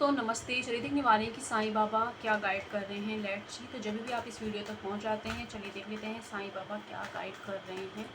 दोस्तों नमस्ते। चलिए देखने वाले हैं कि साईं बाबा क्या गाइड कर रहे हैं। Let's see. तो जब भी आप इस वीडियो तक पहुंच जाते हैं, चलिए देख लेते हैं साईं बाबा क्या गाइड कर रहे हैं।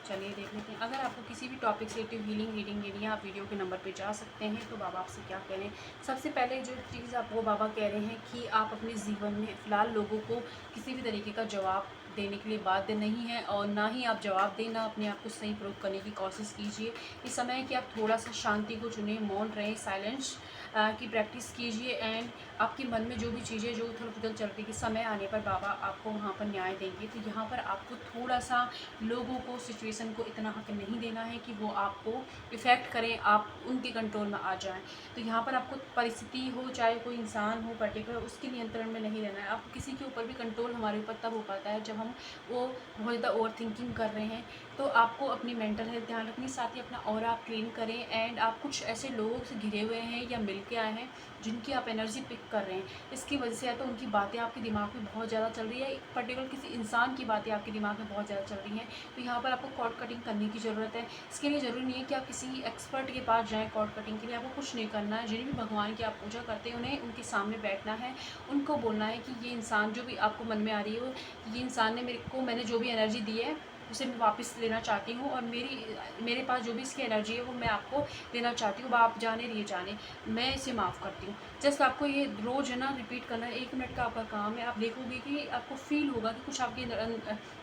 चलिए देख लेते हैं। अगर आपको किसी भी टॉपिक से रिलेटेड हीलिंग रीडिंग लेनी है, आप वीडियो के नंबर पे जा सकते हैं। तो बाबा आपसे क्या कह रहे हैं। सबसे पहले जो चीज़ आपको बाबा कह रहे हैं कि आप अपने जीवन में फ़िलहाल लोगों को किसी भी तरीके का जवाब देने के लिए बाध्य नहीं है, और ना ही आप जवाब दें, ना अपने आप को सही प्रूव करने की कोशिश कीजिए। इस समय है कि आप थोड़ा सा शांति को चुनें, मौन रहें, साइलेंस की प्रैक्टिस कीजिए। एंड आपके मन में जो भी चीज़ें जो उथल पुथल चल रही है, समय आने पर बाबा आपको वहाँ पर न्याय देंगे। तो यहाँ पर आपको थोड़ा सा लोगों को, सिचुएशन को इतना हक नहीं देना है कि वो आपको इफ़ेक्ट करें, आप उनके कंट्रोल में आ जाएं। तो यहाँ पर आपको परिस्थिति हो, चाहे कोई इंसान हो पर्टिकुलर, उसके नियंत्रण में नहीं रहना है। आपको किसी के ऊपर भी कंट्रोल हमारे ऊपर तब हो पाता है जब हम वो बहुत ज़्यादा ओवर थिंकिंग कर रहे हैं। तो आपको अपनी मेंटल हेल्थ ध्यान रखनी, साथ ही अपना ऑरा आप क्लीन करें। एंड आप कुछ ऐसे लोगों से घिरे हुए हैं या मिल के आए हैं जिनकी आप एनर्जी पिक कर रहे हैं। इसकी वजह से या तो उनकी बातें आपके दिमाग में बहुत ज़्यादा चल रही है, एक पर्टिकुलर किसी इंसान की बातें आपके दिमाग में बहुत ज़्यादा चल रही हैं। तो यहाँ पर आपको कॉर्ड कटिंग करने की ज़रूरत है। इसके लिए ज़रूरी नहीं है कि आप किसी एक्सपर्ट के पास जाएँ कॉर्ड कटिंग के लिए। आपको कुछ नहीं करना है। जिन्हें भी भगवान की आप पूजा करते हैं, उन्हें उनके सामने बैठना है, उनको बोलना है कि ये इंसान जो भी आपको मन में आ रही हो, ये इंसान ने मैंने जो भी एनर्जी दी है उसे मैं वापस लेना चाहती हूँ, और मेरे पास जो भी इसकी एनर्जी है वो मैं आपको देना चाहती हूँ। आप जाने लिए जाने, मैं इसे माफ़ करती हूँ। जस्ट आपको ये रोज़ है ना रिपीट करना है। 1 मिनट का आपका काम है। आप देखोगे कि आपको फ़ील होगा कि कुछ आपकी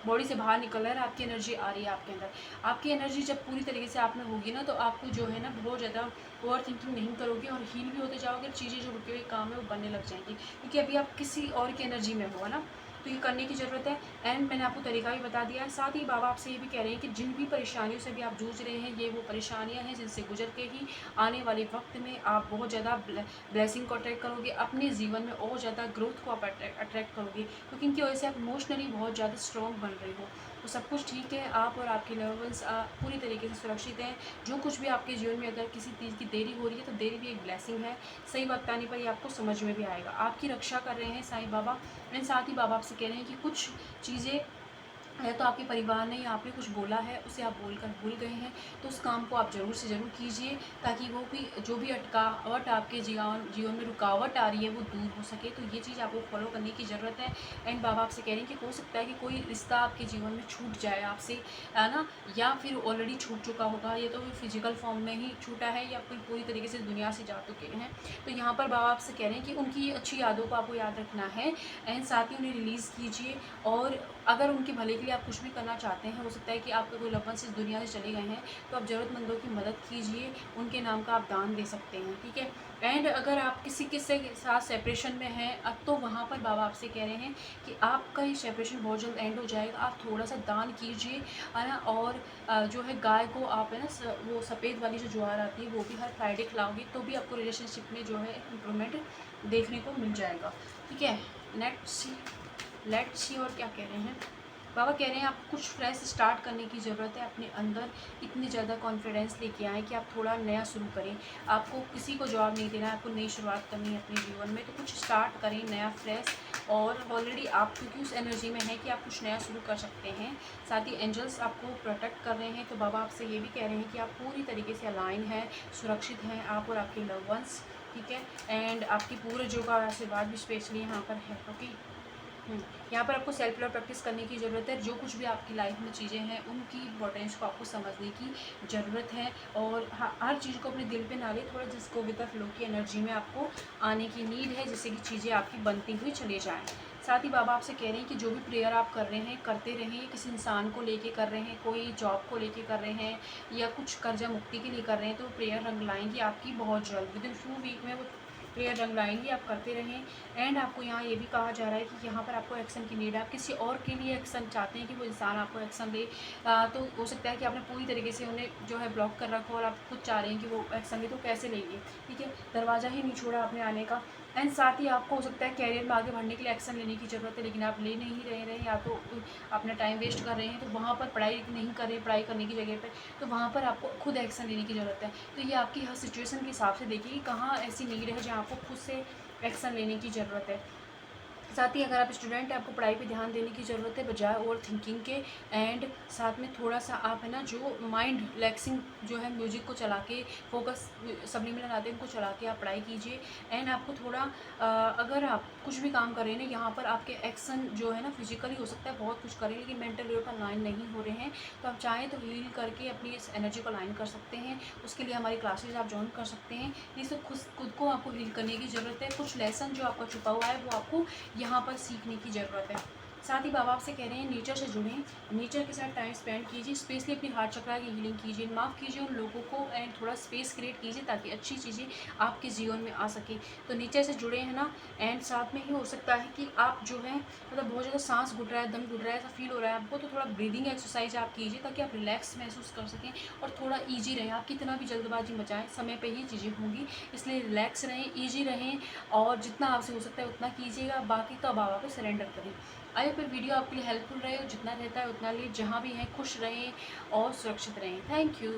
बॉडी से बाहर निकल रहा है, आपकी एनर्जी आ रही है आपके अंदर। आपकी एनर्जी जब पूरी तरीके से आप में होगी ना, तो आपको जो है ना बहुत ज़्यादा ओवर थिंकिंग नहीं करोगे और हील भी होते जाओगे। चीज़ें जो रुके हुए काम है वो बनने लग जाएंगी, क्योंकि अभी आप किसी और की एनर्जी में हो, है ना। तो ये करने की ज़रूरत है। एंड मैंने आपको तरीका भी बता दिया है। साथ ही बाबा आपसे ये भी कह रहे हैं कि जिन भी परेशानियों से भी आप जूझ रहे हैं, ये वो परेशानियां हैं जिनसे गुजर के ही आने वाले वक्त में आप बहुत ज़्यादा ब्लेसिंग को अट्रैक्ट करोगे, अपने जीवन में और ज़्यादा ग्रोथ को आप अट्रैक्ट करोगे, क्योंकि इनकी वजह से आप इमोशनली बहुत ज़्यादा स्ट्रॉन्ग बन रहे हो। तो सब कुछ ठीक है। आप और आपके लव वंस पूरी तरीके से सुरक्षित हैं। जो कुछ भी आपके जीवन में अगर किसी चीज़ की देरी हो रही है, तो देरी भी एक ब्लेसिंग है। सही वक्त आने पर ये आपको समझ में भी आएगा। आपकी रक्षा कर रहे हैं साईं बाबा। एंड साथ ही बाबा आपसे कह रहे हैं कि कुछ चीज़ें या तो आपके परिवार ने या आपने कुछ बोला है, उसे आप बोलकर भूल गए हैं, तो उस काम को आप ज़रूर से ज़रूर कीजिए, ताकि वो भी जो भी अटकावट आपके जीवन में रुकावट आ रही है वो दूर हो सके। तो ये चीज़ आपको फॉलो करने की ज़रूरत है। एंड बाबा आपसे कह रहे हैं कि हो सकता है कि कोई रिश्ता आपके जीवन में छूट जाए आपसे, है ना, या फिर ऑलरेडी छूट चुका होगा, या तो फिजिकल फॉर्म में ही छूटा है, या फिर पूरी तरीके से दुनिया से जा चुके हैं। तो यहाँ पर बाबा आपसे कह रहे हैं कि उनकी अच्छी यादों को आपको याद रखना है। एंड साथ ही उन्हें रिलीज़ कीजिए। और अगर उनके भले के लिए आप कुछ भी करना चाहते हैं, हो सकता है कि आपके कोई लव वंस इस दुनिया से चले गए हैं, तो आप ज़रूरतमंदों की मदद कीजिए, उनके नाम का आप दान दे सकते हैं, ठीक है। एंड अगर आप किसी के साथ सेपरेशन में हैं, अब तो वहाँ पर बाबा आपसे कह रहे हैं कि आपका ये सेपरेशन बहुत जल्द एंड हो जाएगा। आप थोड़ा सा दान कीजिए, है ना। और जो है गाय को आप, है ना, वो सफ़ेद वाली जो ज्वार आती है वो भी हर फ्राइडे खिलाओगे, तो भी आपको रिलेशनशिप में जो है इम्प्रूवमेंट देखने को मिल जाएगा, ठीक है। लेट्स सी और क्या कह रहे हैं। बाबा कह रहे हैं आपको कुछ फ्रेश स्टार्ट करने की ज़रूरत है। अपने अंदर इतनी ज़्यादा कॉन्फिडेंस लेके आएँ कि आप थोड़ा नया शुरू करें। आपको किसी को जवाब नहीं देना है, आपको नई शुरुआत करनी है अपने जीवन में। तो कुछ स्टार्ट करें नया, फ्रेश। और ऑलरेडी आप क्योंकि उस एनर्जी में हैं कि आप कुछ नया शुरू कर सकते हैं। साथ ही एंजल्स आपको प्रोटेक्ट कर रहे हैं। तो बाबा आपसे ये भी कह रहे हैं कि आप पूरी तरीके से अलाइन हैं, सुरक्षित हैं, आप और आपके लव वंस, ठीक है। एंड आपकी पूर्वजों का आशीर्वाद भी स्पेशली यहाँ पर है, ओके। यहाँ पर आपको सेल्फ लव प्रैक्टिस करने की ज़रूरत है। जो कुछ भी आपकी लाइफ में चीज़ें हैं, उनकी इम्पोर्टेंस को आपको समझने की ज़रूरत है। और हर चीज़ को अपने दिल पे ना ले, थोड़ा जिसको विद द फ्लो की एनर्जी में आपको आने की नीड है, जिससे कि चीज़ें आपकी बनती हुई चले जाएँ। साथ ही बाबा आपसे कह रहे हैं कि जो भी प्रेयर आप कर रहे हैं, करते रहें। किसी इंसान को लेके कर रहे हैं, कोई जॉब को लेके कर रहे हैं, या कुछ कर्जा मुक्ति के लिए कर रहे हैं, तो प्रेयर रंग लाएंगी आपकी बहुत जल्द। विद इन फ्यू वीक में वो प्रेयर रंग लाएंगी। आप करते रहें। एंड आपको यहाँ ये भी कहा जा रहा है कि यहाँ पर आपको एक्शन की नीड है। आप किसी और के लिए एक्शन चाहते हैं कि वो इंसान आपको एक्शन ले, तो हो सकता है कि आपने पूरी तरीके से उन्हें जो है ब्लॉक कर रखा हो, और आप खुद चाह रहे हैं कि वो एक्शन ले, तो कैसे लेंगे, ठीक है। दरवाज़ा ही नहीं छोड़ा आपने आने का। एंड साथ ही आपको हो सकता है कैरियर में आगे बढ़ने के लिए एक्शन लेने की ज़रूरत है, लेकिन आप ले नहीं रहे हैं, या तो अपना टाइम वेस्ट कर रहे हैं। तो वहाँ पर पढ़ाई नहीं कर रहे, पढ़ाई करने की जगह पर, तो वहाँ पर आपको खुद एक्शन लेने की ज़रूरत है। तो ये आपकी हर सिचुएशन के हिसाब से देखिए कि कहाँ ऐसी नीड है जहाँ आपको खुद से एक्शन लेने की ज़रूरत है। साथ ही अगर आप स्टूडेंट हैं, आपको पढ़ाई पे ध्यान देने की ज़रूरत है बजाय ओवर थिंकिंग के। एंड साथ में थोड़ा सा आप है ना जो माइंड रिलैक्सिंग जो है म्यूज़िक को चला के, फोकस सब्लिमिनल आते हैं उनको चला के आप पढ़ाई कीजिए। एंड आपको थोड़ा अगर आप कुछ भी काम कर रहे हैं ना, यहाँ पर आपके एक्शन जो है ना फिजिकली हो सकता है बहुत कुछ करें, लेकिन मेंटल लेवल पर लाइन नहीं हो रहे हैं, तो आप चाहें तो हील करके अपनी इस एनर्जी को लाइन कर सकते हैं। उसके लिए हमारी क्लासेज आप ज्वाइन कर सकते हैं। ये सब खुद को आपको हील करने की ज़रूरत है। कुछ लेसन जो आपका छुपा हुआ है वो आपको यहाँ पर सीखने की ज़रूरत है। साथ ही बाबा आपसे कह रहे हैं नेचर से जुड़ें, नेचर के साथ टाइम स्पेंड कीजिए, स्पेशली अपनी हार्ट चक्रा की हीलिंग कीजिए, माफ़ कीजिए उन लोगों को एंड थोड़ा स्पेस क्रिएट कीजिए ताकि अच्छी चीज़ें आपके जीवन में आ सके। तो नेचर से जुड़े हैं ना। एंड साथ में ही हो सकता है कि आप जो है मतलब बहुत ज़्यादा सांस घुट रहा है, दम घुट रहा है, ऐसा फील हो रहा है आपको, तो थोड़ा ब्रीदिंग एक्सरसाइज आप कीजिए ताकि आप रिलैक्स महसूस कर सकें और थोड़ा ईजी रहें। आप कितना भी जल्दबाजी मचाएं, समय पर ही चीज़ें होंगी, इसलिए रिलैक्स रहें, ईजी रहें और जितना आपसे हो सकता है उतना कीजिएगा, बाकी का बाबा पे सरेंडर करें। आई फिर वीडियो आपके लिए हेल्पफुल रहे, जितना रहता है उतना लिए, जहाँ भी हैं खुश रहें और सुरक्षित रहें। Thank you.